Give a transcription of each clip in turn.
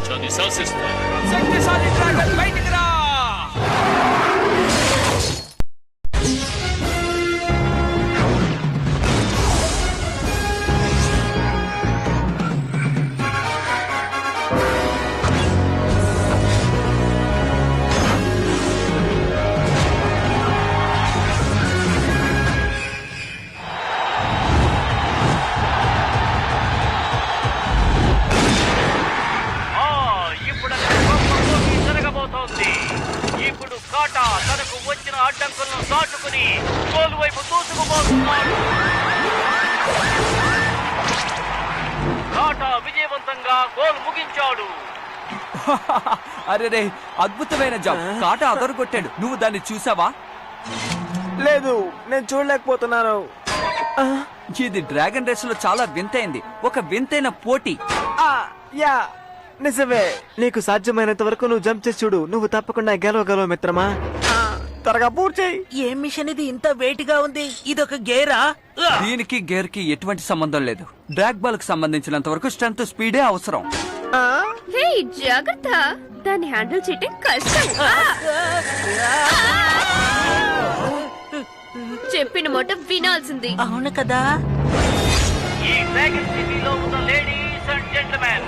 ప్రపంచాన్ని శాసిస్తాయి. శక్తిశాలి డ్రాగన్ బయటికి రా! ఇప్పుడు కాటా తనకు వచ్చిన అడ్డంకులను దాటుకుని గోల్ వైపు దూసుకుపోతున్నాడు. కాటా విజయవంతంగా గోల్ ముగించాడు. అరే అద్భుతమైన జంప్! కాటా అదరగొట్టాడు. నువ్వు దాన్ని చూసావా? లేదు, నేను చూడలేకపోతున్నాను. ఇది డ్రాగన్ రేస్ లో చాలా వింతైంది, ఒక వింతైన పోటీ. యా నిజమే. నీకు సాధ్యమైనంత వరకు నువ్వు జంప్ చేసి చూడు. నువ్వు తప్పకుండా గెలవగలవు మిత్రమా. త్వరగా పూర్తి చేయి. ఏం మిషన్ ఇది ఇంత వెయిట్ గా ఉంది? ఇదొక గేరా? దీనికి గేర్ కి ఎటువంటి సంబంధం లేదు. డ్రాగ్ బాల్ కు సంబంధించినంత వరకు స్ట్రెంత్ స్పీడే అవసరం. హే జాగ్రత్త, దాన్ని హ్యాండిల్ చేయటం కష్టం. చెప్పిన మాట వినాల్సింది. అవును కదా. ఈ డ్రాగన్ సిటీలో ఉన్న లేడీస్ అండ్ జెంట్మెన్,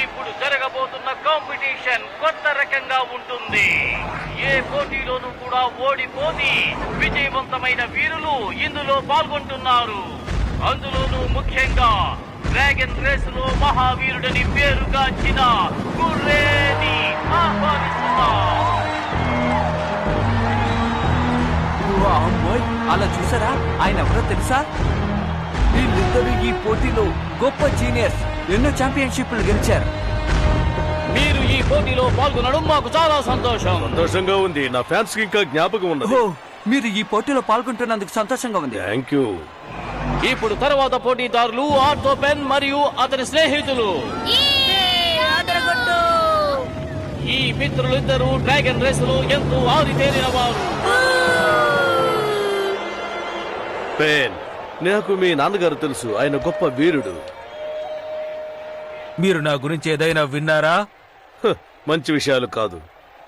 ఇప్పుడు జరగబోతున్న కాంపిటీషన్ కొత్త రకంగా ఉంటుంది. ఏ పోటీలోనూ కూడా ఓడిపోని విజయవంతమైన వీరులు ఇందులో పాల్గొంటున్నారు. అందులోనూ ముఖ్యంగా డ్రాగన్ రేస్ లో మహావీరుడని పేరుగాంచిన గుర్రేని ఆహ్వానిస్తున్నారు. అలా చూసారా? ఆయన ఎవరో తెలుసా? వీళ్ళిద్దరూ ఈ పోటీలో గొప్ప జీనియర్స్. ఎన్నో ఛాంపియన్షిప్లు గెలిచారు. మీరు ఈ పోటీలో పాల్గొనడం మాకు చాలా సంతోషం. సంతోషంగా ఉంది. నా ఫ్యాన్స్ కి ఇంకా జ్ఞాపకం ఉన్నది. మీరు ఈ పోటీలో పాల్గొంటున్నందుకు సంతోషంగా ఉంది. Thank you. ఇప్పుడు తర్వాత పోటీదారులు ఆర్థో పెన్ మరియు అతని స్నేహితులు. ఈ మిత్రులిద్దరూ డ్రాగన్ రేస్ లో ఎంతో ఆరితేరిన వారు. పెన్, నాకు మీ నాన్నగారు తెలుసు. ఆయన గొప్ప వీరుడు. మీరు నా గురించి ఏదైనా విన్నారా? మంచి విషయాలు కాదు.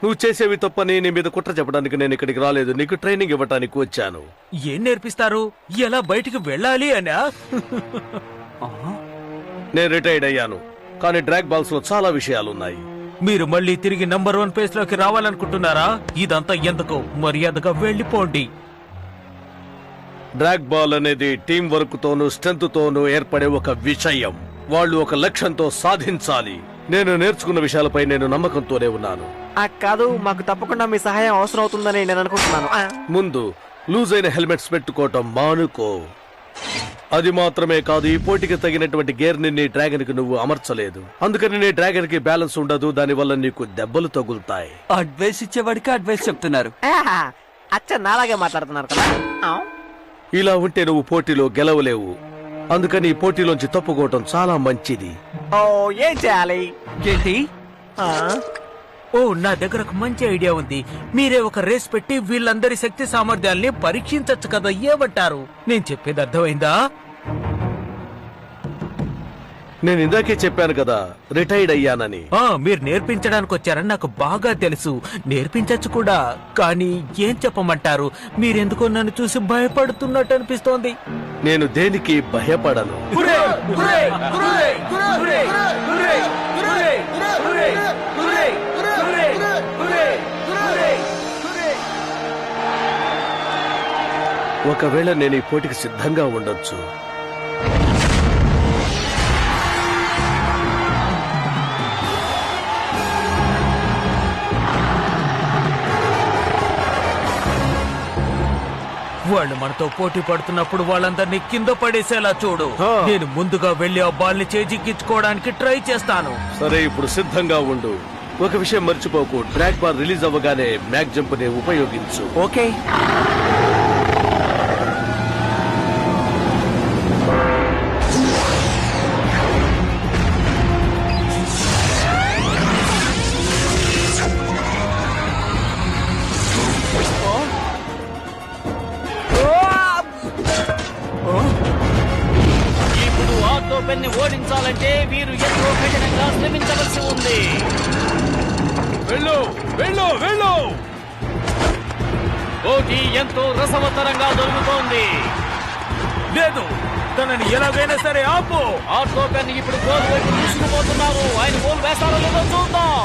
నువ్వు చేసేవి తప్పని నీ మీద కుట్ర చెప్పడానికి నేను ఇక్కడికి రాలేదు. నీకు ట్రైనింగ్ ఇవ్వడానికి వచ్చాను. ఏం నేర్పిస్తారు? ఎలా బయటికి వెళ్ళాలి అనా? నేను రిటైర్డ్ అయ్యాను, కానీ డ్రాగ్ బాల్స్ లో చాలా విషయాలున్నాయి. మీరు మళ్ళీ తిరిగి నంబర్ 1 ప్లేస్ లోకి రావాలనుకుంటున్నారా? ఇదంతా ఎందుకు? మర్యాదగా వెళ్ళిపోండి. డ్రాగ్ బాల్ అనేది టీం వర్క్ తోనూ స్ట్రెంత్ తోనూ ఏర్పడే ఒక విషయం. వాళ్ళు ఒక లక్ష్యంతో సాధించాలి. నేను నేర్చుకున్న విషయాలపై నేను నమ్మకంతోనే ఉన్నాను. కాదు, మాకు తప్పకుండా మీ సహాయం అవసరం అవుతుందని నేను అనుకుంటున్నాను. ముందు లూజ్ అయిన హెల్మెట్స్ పెట్టుకోవటం మానుకో. అది మాత్రమే కాదు, ఈ పోటీకి తగినటువంటి గేర్ ని డ్రాగన్ కి నువ్వు అమర్చలేదు. అందుకని నీ డ్రాగన్ కి బ్యాలెన్స్ ఉండదు. దానివల్ల నీకు దెబ్బలు తగులుతాయి. అడ్వైస్ ఇచ్చేవాడికి అడ్వైస్ చెప్తున్నారు. అచ్చ నాలాగే మాట్లాడుతున్నారు కదా. ఇలా ఉంటే నువ్వు పోటీలో గెలవలేవు. అందుకని ఈ పోటీలోంచి తప్పుకోవటం చాలా మంచిది. ఏం చేయాలి? ఏంటి? ఓ, నా దగ్గర ఒక మంచి ఐడియా ఉంది. మీరే ఒక రేస్ పెట్టి వీళ్ళందరి శక్తి సామర్థ్యాల్ని పరీక్షించచ్చు కదా. ఏమంటారు? నేను చెప్పేది అర్థమైందా? నేను ఇందాకే చెప్పాను కదా, రిటైర్డ్ అయ్యానని. మీరు నేర్పించడానికి వచ్చారని నాకు బాగా తెలుసు. నేర్పించచ్చు కూడా. కానీ ఏం చెప్పమంటారు? మీరెందుకో నన్ను చూసి భయపడుతున్నట్టు అనిపిస్తోంది. నేను దేనికి భయపడను. ఒకవేళ నేను ఈ పోటీకి సిద్ధంగా ఉండొచ్చు. వాళ్ళు మనతో పోటీ పడుతున్నప్పుడు వాళ్ళందరినీ కింద పడేసేలా చూడు. నేను ముందుగా వెళ్లి ఆ బాల్ ని చేజిక్కించుకోవడానికి ట్రై చేస్తాను. సరే, ఇప్పుడు సిద్ధంగా ఉండు. ఒక విషయం మర్చిపోకు, డ్రాగ్ బాల్ రిలీజ్ అవ్వగానే మ్యాగ్ జంప్ ని ఉపయోగించు. ఓకే. ఆర్టోపెన్ ని ఓడించాలంటే వీరు ఎంతో కఠినంగా శ్రమించవలసి ఉంది. వెళ్ళు వెళ్ళు వెళ్ళు. పోటీ ఎంతో రసవత్తరంగా జరుగుతోంది. లేదు, తనని ఎలాగైనా సరే ఆపు. ఆర్టోపెన్ ఇప్పుడు గోల్ వైపు తీసుకుపోతున్నారు. ఆయన గోల్ వేస్తారో లేదో చూద్దాం.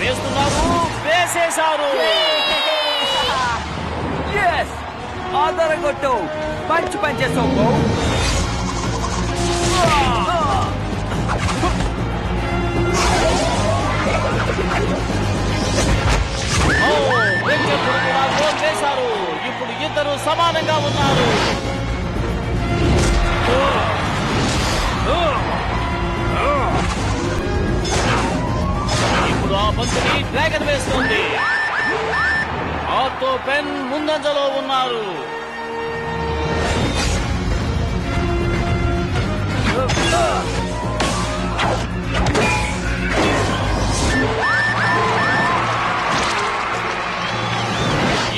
వేస్తున్నారు, వేసేశారు. ఎస్, ఆధారగొట్టు. పంచి పనిచేసావు. ప్రత్యర్థులు కూడా గోల్ వేశారు. ఇప్పుడు ఇద్దరు సమానంగా ఉన్నారు. ఇప్పుడు ఆ బంతిని డ్రాగన్ వేస్తుంది. ఆర్టోపెన్ ముందంజలో ఉన్నారు.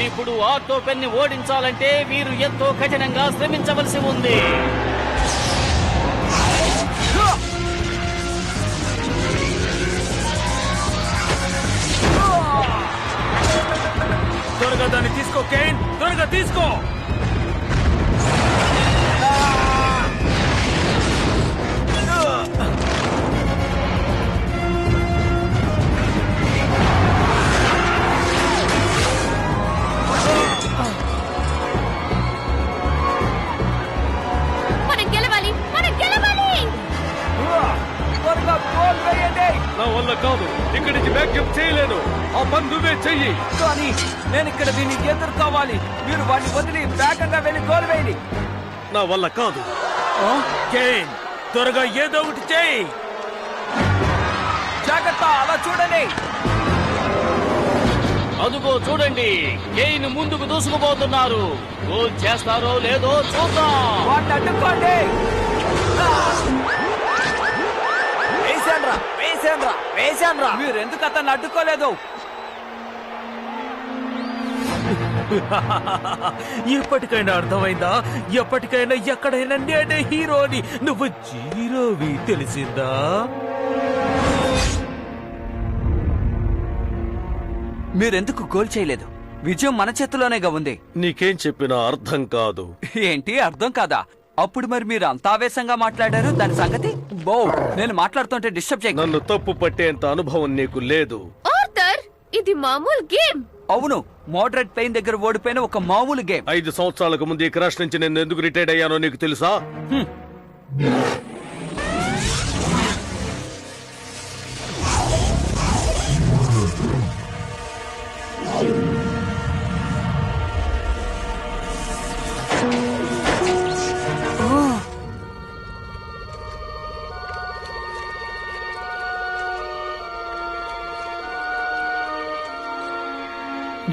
ఇప్పుడు ఆర్టోపెన్ ని ఓడించాలంటే వీరు ఎంతో కఠినంగా శ్రమించవలసి ఉంది. త్వరగా దాన్ని తీసుకో కేన్, త్వరగా తీసుకో. మనం గెలవాలి, మనం గెలవాలి. త్వరగా గోల్ వేయండి. నా వల్ల కాదు, ఇక్కడి నుంచి బ్యాక్ జంప్ చేయలేను. ఆ పని నువ్వే చెయ్యి. కానీ నేను ఇక్కడ దీన్ని ఎదుర్కోవాలి. మీరు వాడిని వదిలి వేగంగా వెళ్ళి గోల్ వేయండి. నా వల్ల కాదు. కేన్, త్వరగా ఏదో ఒకటి చేయి. జాగ్రత్త, అలా చూడండి. అదుగో చూడండి, కేన్ ముందుకు దూసుకుపోతున్నారు. గోల్ చేస్తారో లేదో చూద్దాం. వాడిని అడ్డుకోండి. వేసాన్రా, వేసాన్రా, వేసాన్రా. మీరు ఎందుకు అతన్ని అడ్డుకోలేదు? ఇప్పటికైనా అర్థమైందా? ఎప్పటికైనా ఎక్కడైనా నేనే హీరోని, నువ్వు జీరోవి, తెలిసిందా? మీరెందుకు గోల్ చేయలేదు? విజయం మన చేతిలోనేగా ఉంది. నీకేం చెప్పినా అర్థం కాదు. ఏంటి అర్థం కాదా? అప్పుడు మరి మీరు అంత ఆవేశంగా మాట్లాడారు, దాని సంగతి? బో, నేను మాట్లాడుతుంటే డిస్టర్బ్ చేయకు. నన్ను తప్పు పట్టేంత అనుభవం నీకు లేదు. ఆర్థర్, ఇది మామూలు గేమ్. అవును, మోడరేట్ పెయిన్ దగ్గర ఓడిపోయిన ఒక మామూలు గేమ్. 5 సంవత్సరాలకు ముందు ఈ క్రాష్ నుంచి నేను ఎందుకు రిటైర్డ్ అయ్యానో నీకు తెలుసా?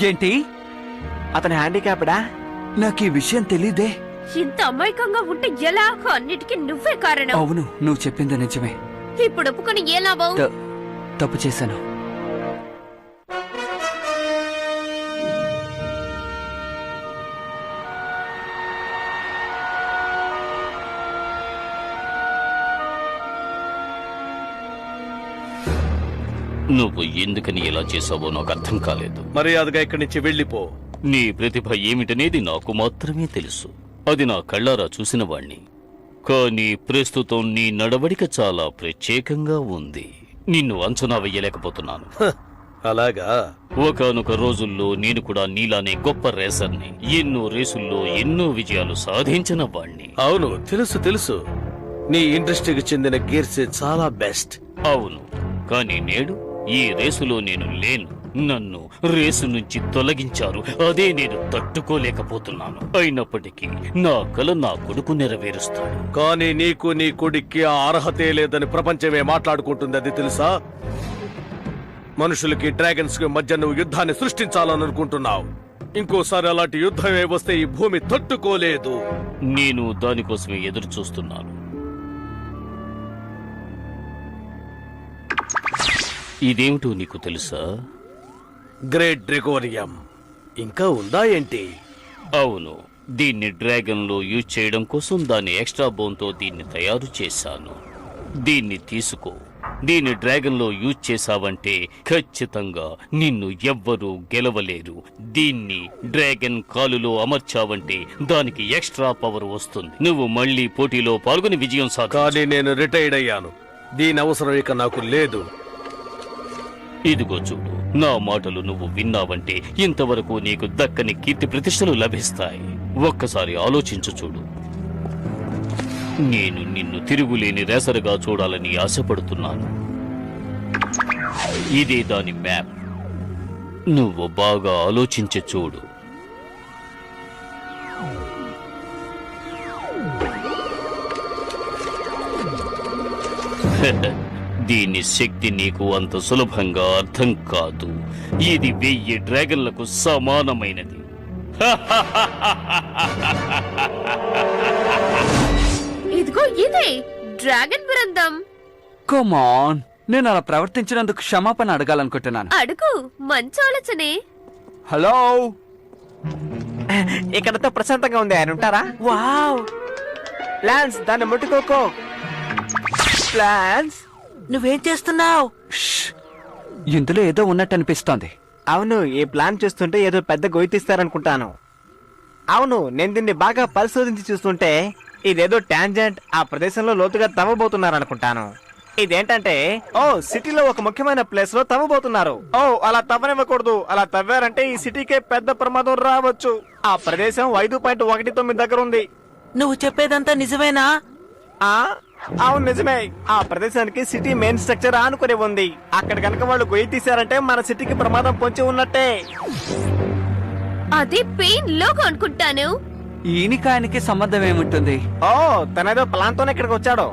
ఏంటి? అతని హ్యాండిక్యాప్డా? నాకు ఈ విషయం తెలీదే. ఇంత అమాయకంగా ఉంటే ఎలా? అన్నిటికీ నువ్వే కారణం. అవును, నువ్వు చెప్పింది నిజమే. ఇప్పుడు ఒప్పుకొని ఏ లాభం? తప్పు చేశాను. నువ్వు ఎందుకని ఇలా చేసావో నాకు అర్థం కాలేదు. మర్యాదగా ఇక్కడి నుంచి వెళ్ళిపో. నీ ప్రతిభ ఏమిటనేది నాకు మాత్రమే తెలుసు. అది నా కళ్ళారా చూసిన వాణ్ణి. కానీ ప్రస్తుతం నీ నడవడిక చాలా ప్రత్యేకంగా ఉంది. నిన్ను అంచనా వెయ్యలేకపోతున్నాను. అలాగా? ఒకానొక రోజుల్లో నేను కూడా నీలానే గొప్ప రేసర్ని. ఎన్నో రేసుల్లో ఎన్నో విజయాలు సాధించిన వాణ్ణి. అవును, తెలుసు తెలుసు. నీ ఇండస్ట్రీకి చెందిన గేర్సే చాలా బెస్ట్. అవును, కానీ నేడు ఈ రేసులో నేను లేను. నన్ను రేసు నుంచి తొలగించారు. అదే నేను తట్టుకోలేకపోతున్నాను. అయినప్పటికీ నా కల నా కొడుకు నెరవేరుస్తాడు. కానీ నీకు నీ కొడుక్కి ఆ అర్హతే లేదని ప్రపంచమే మాట్లాడుకుంటుంది. అది తెలుసా? మనుషులకి డ్రాగన్స్ కి మధ్య నువ్వు యుద్ధాన్ని సృష్టించాలని అనుకుంటున్నావు. ఇంకోసారి అలాంటి యుద్ధమే వస్తే ఈ భూమి తట్టుకోలేదు. నేను దానికోసమే ఎదురు చూస్తున్నాను. ఇదేమిటో నీకు తెలుసా? గ్రేట్ డ్రెగోరియం ఇంకా ఉందా ఏంటి? అవును, దీన్ని డ్రాగన్ లో యూజ్ చేయడం కోసం దాని ఎక్స్ట్రా బోన్ తో దీన్ని తయారు చేశాను. దీన్ని తీసుకో. దీన్ని డ్రాగన్ లో యూజ్ చేశావంటే ఖచ్చితంగా నిన్ను ఎవ్వరూ గెలవలేరు. దీన్ని డ్రాగన్ కాలులో అమర్చావంటే దానికి ఎక్స్ట్రా పవర్ వస్తుంది. నువ్వు మళ్ళీ పోటీలో పాల్గొని విజయం కానీ నేను రిటైర్డ్ అయ్యాను. దీని అవసరం ఇక నాకు లేదు. ఇదిగో చూడు, నా మాటలు నువ్వు విన్నావంటే ఇంతవరకు నీకు దక్కని కీర్తి ప్రతిష్టలు లభిస్తాయి. ఒక్కసారి ఆలోచించు చూడు. నేను నిన్ను తిరుగులేని రేసరుగా చూడాలని ఆశపడుతున్నాను. ఇదే దాని మ్యాప్. నువ్వు బాగా ఆలోచించి చూడు. దీని శక్తి నీకు అంత సులభంగా అర్థం కాదు. ఇది 1000 డ్రాగన్లకు సమానమైనది. ఇదిగో ఇదే డ్రాగన్ బృందం. కమాన్, నేను అలా ప్రవర్తించినందుకు క్షమాపణ అడగాలనుకుంటున్నాను. అడుగు, మంచి ఆలోచనే. హలో, ఇక్కడతో ప్రశాంతంగా ఉంది. ఆయన ఉంటారా? వావ్ లాన్స్, దాన్ని ముట్టుకోకో. లాన్స్, నువ్వేం చేస్తున్నావు? ఇందులో ఏదో ఉన్నట్టు అనిపిస్తోంది. అవును, ఈ ప్లాన్ చూస్తుంటే ఏదో పెద్ద గొయ్యి తీస్తారనుకుంటాను. అవును, నేను దీన్ని బాగా పరిశోధించి చూస్తుంటే ఇదేదో టాంజెంట్ ఆ ప్రదేశంలో లోతుగా తవ్వబోతున్నారనుకుంటాను. ఇదేంటంటే సిటీలో ఒక ముఖ్యమైన ప్లేస్ లో తవ్వబోతున్నారు. అలా తవ్వనివ్వకూడదు. అలా తవ్వారంటే ఈ సిటీకే పెద్ద ప్రమాదం రావచ్చు. ఆ ప్రదేశం 5.19 దగ్గర ఉంది. నువ్వు చెప్పేదంతా నిజమేనా? అవును, నిజమే. ఆ ప్రదేశానికి సిటీ మెయిన్ స్ట్రక్చర్ ఆనుకుని ఉంది. అక్కడ కనుక వాళ్ళు గొయ్యి తీశారంటే మన సిటీకి ప్రమాదం పొంచి ఉన్నట్టే. అది పెయిన్ లోగో అనుకుంటాను. ఈయనకాయనికి సంబంధం ఏముంటుంది? తనేదో ప్లాన్ తోనే ఇక్కడికి వచ్చాడు.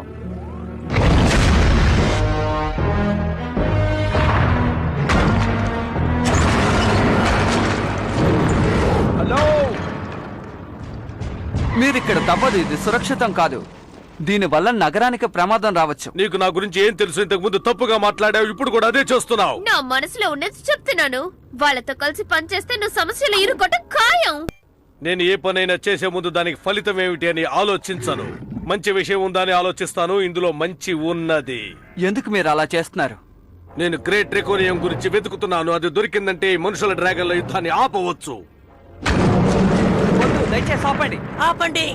హలో, మీరిక్కడ తప్పదు. ఇది సురక్షితం కాదు. దీని వల్ల నగరానికి ప్రమాదం రావచ్చు. నీకు నా గురించి ఏం తెలుసు? ఇంతకు ముందు తప్పుగా మాట్లాడావు, ఇప్పుడు కూడా అదే చేస్తున్నావు. నా మనసులో ఉన్నది చెప్తున్నాను. వాళ్ళతో కలిసి పనిచేస్తే నువ్వు సమస్యలు ఇరుకొట్ట ఖాయం. నేను ఏ పనైనా చేసే ముందు దానికి ఫలితం ఏమిటి అని ఆలోచించను. మంచి విషయం ఉందా అని ఆలోచిస్తాను. ఇందులో మంచి ఉన్నది. ఎందుకు మీరు అలా చేస్తున్నారు? నేను గ్రేట్ డ్రాకోనియం గురించి వెతుకుతున్నాను. అది దొరికిందంటే మనుషుల డ్రాగన్ల యుద్ధాన్ని ఆపవచ్చు. దయచేసి ఆపండి. ఆపండి.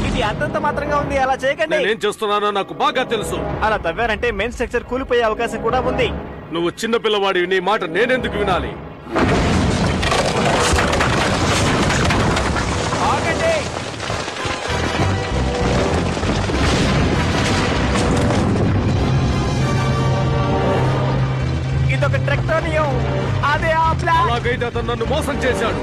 ఇది అంతంత మాత్రంగా ఉంది. అలా చేయకండి. నేనేం చేస్తున్నానో నాకు బాగా తెలుసు. అలా తవ్వారంటే మెయిన్ స్ట్రక్చర్ కూలిపోయే అవకాశం కూడా ఉంది. నువ్వు చిన్న పిల్లవాడివి. నీ మాట నేనెందుకు వినాలి? ఆగండి. ఇదొక ట్రాక్టోనియం. అదే ఆ ప్లాన్. అలాగైతే అతను నన్ను మోసం చేశాడు.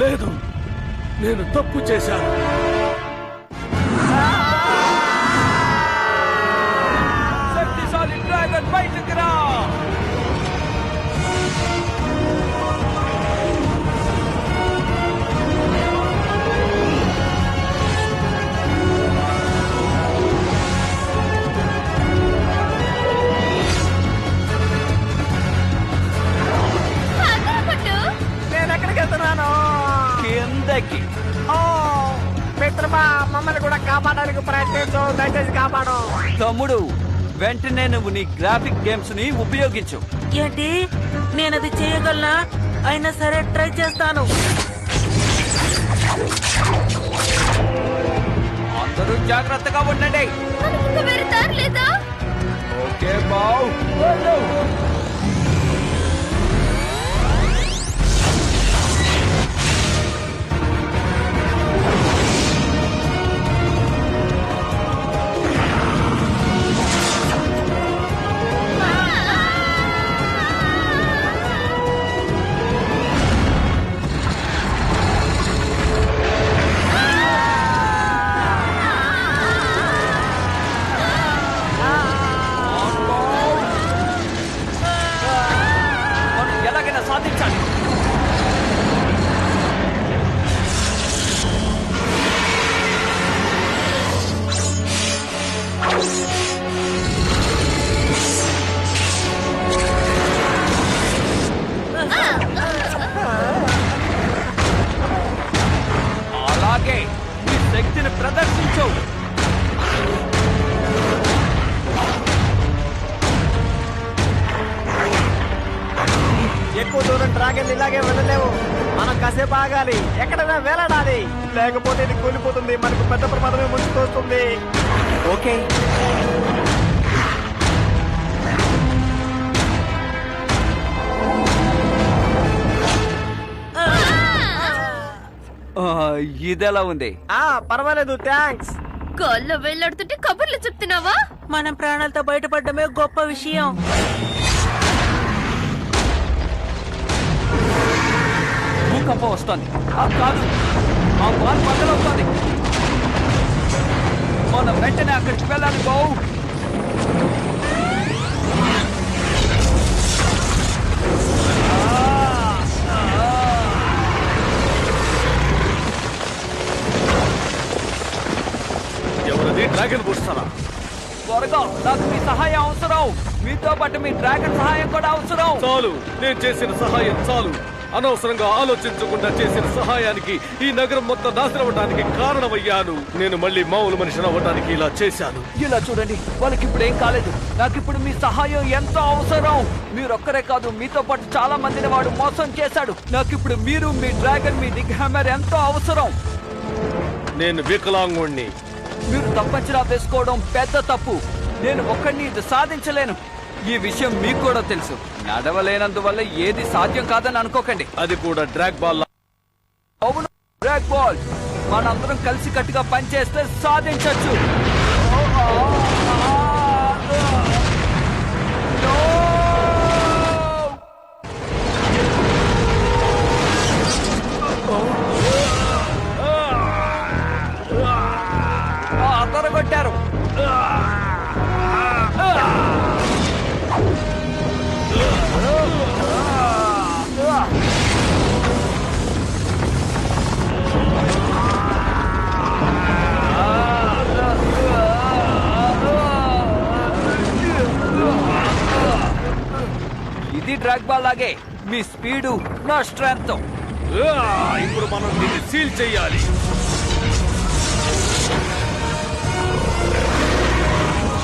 లేదు, నేను తప్పు చేశాను. శక్తిశాలి డ్రాగన్ బయటకు రా. నేను ఎక్కడికి వెళ్తున్నాను? కిందకి. మిత్రమా, మమ్మల్ని కూడా కాపాడడానికి ప్రయత్నించు. దయచేసి కాపాడు. తమ్ముడు, వెంటనే నువ్వు నీ గ్రాఫిక్ గేమ్స్ ని ఉపయోగించు. ఏంటి? నేనది చేయగలనా? అయినా సరే ట్రై చేస్తాను. అందరూ జాగ్రత్తగా ఉండండి. మనకి వేరే దారి లేదా? ఓకే బావ్. మనల్ని ఇలాగే వెళ్ళలేవు. మనం కాసేపు ఆగాలి, ఎక్కడైనా వేలాడాలి, లేకపోతే ఇది కూలిపోతుంది. మనకు పెద్ద ప్రమాదమే ముంచుకొస్తుంది. ఓకే. ఇదెలా ఉంది? పర్వాలేదు, థ్యాంక్స్. కాల్లో వెళ్ళాడుతుంటే కబుర్లు చెప్తున్నావా? మనం ప్రాణాలతో బయటపడడమే గొప్ప విషయం. భూకంపం వస్తుంది. కాదు, ఆ బాల్ బద్దలవుతుంది. మనం వెంటనే అక్కడికి వెళ్ళాలి బావు. ఎవరది? డ్రాగన్ బూస్టరా? త్వరగా, నాకు మీ సహాయం అవసరం. మీతో పాటు మీ డ్రాగన్ సహాయం కూడా అవసరం. చాలు, నేను చేసిన సహాయం చాలు. అనవసరంగా ఆలోచించకుండా చేసిన సహాయానికి ఈ నగరం మొత్తం నాశనం అవ్వడానికి కారణమయ్యాను. నేను మళ్ళీ మామూలు మనిషిని అవ్వడానికి ఇలా చేశాను. ఇలా చూడండి, వాళ్ళకి ఇప్పుడు ఏం కాలేదు. నాకు ఇప్పుడు మీ సహాయం ఎంతో అవసరం. మీరొక్కరే కాదు, మీతో పాటు చాలా మందిని వాడు మోసం చేశాడు. నాకు ఇప్పుడు మీరు, మీ డ్రాగన్, మీ బిగ్ హ్యామర్ ఎంతో అవసరం. నేను వికలాంగుణ్ణి. మీరు తప్పంచనా వేసుకోవడం పెద్ద తప్పు. నేను ఒక్కడిని ఇది సాధించలేను. ఈ విషయం మీకు కూడా తెలుసు. నడవలేనందువల్ల ఏది సాధ్యం కాదని అనుకోకండి. అది కూడా డ్రాగ్ బాల్. అవును, డ్రాగ్ బాల్. మనందరం కలిసి కట్టుగా పనిచేస్తే సాధించచ్చు. అదరగొట్టారు. ఇది డ్రాగ్ బాల్ లాగే. మీ స్పీడు నా స్ట్రెంగ్త్. ఇప్పుడు మనం దీన్ని సీల్ చెయ్యాలి.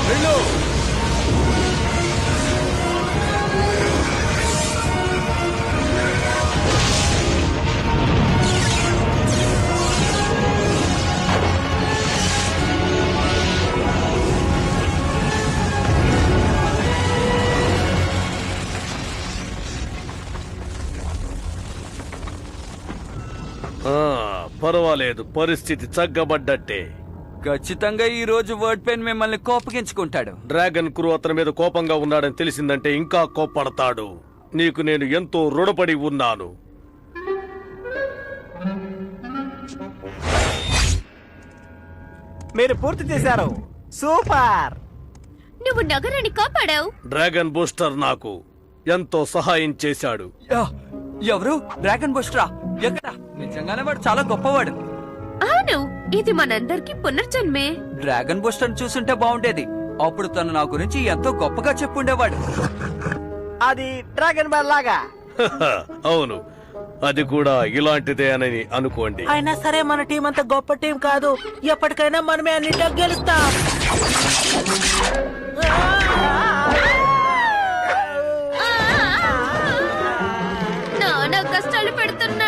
వెళ్ళు. పర్వాలేదు, పరిస్థితి చక్కబడ్డట్టే. ఖచ్చితంగా ఈ రోజు వర్డ్ పెన్ మిమ్మల్ని కోపగించుకుంటాడు. డ్రాగన్ క్రూ అతని మీద కోపంగా ఉన్నాడని తెలిసిందంటే ఇంకా కోప్పడతాడు. నీకు నేను ఎంతో రుణపడి ఉన్నాను. మీరు పూర్తి చేశారు. సూపర్. నువ్వు నగరాన్ని కాపాడావు. డ్రాగన్ బూస్టర్ నాకు ఎంతో సహాయం చేశాడు. ఎవరు? డ్రాగన్ బూస్టరా? ఎక్కడ? నిజంగానే వాడు చాలా గొప్పవాడు. అవును, ఇది మనందరికి పునర్జన్మే. డ్రాగన్ బూస్టర్ చూసుంటే బాగుండేది. అప్పుడు తను నా గురించి ఎంతో గొప్పగా చెప్పుండేవాడు. అది డ్రాగన్ బాల్ లాగా. అవును, అది కూడా ఇలాంటిదే అని అనుకోండి. అయినా సరే మన టీం అంత గొప్ప టీం కాదు. ఎప్పటికైనా మనమే అన్నింటిలో గెలుస్తాం. నానా కష్టాలు పెడుతున్నా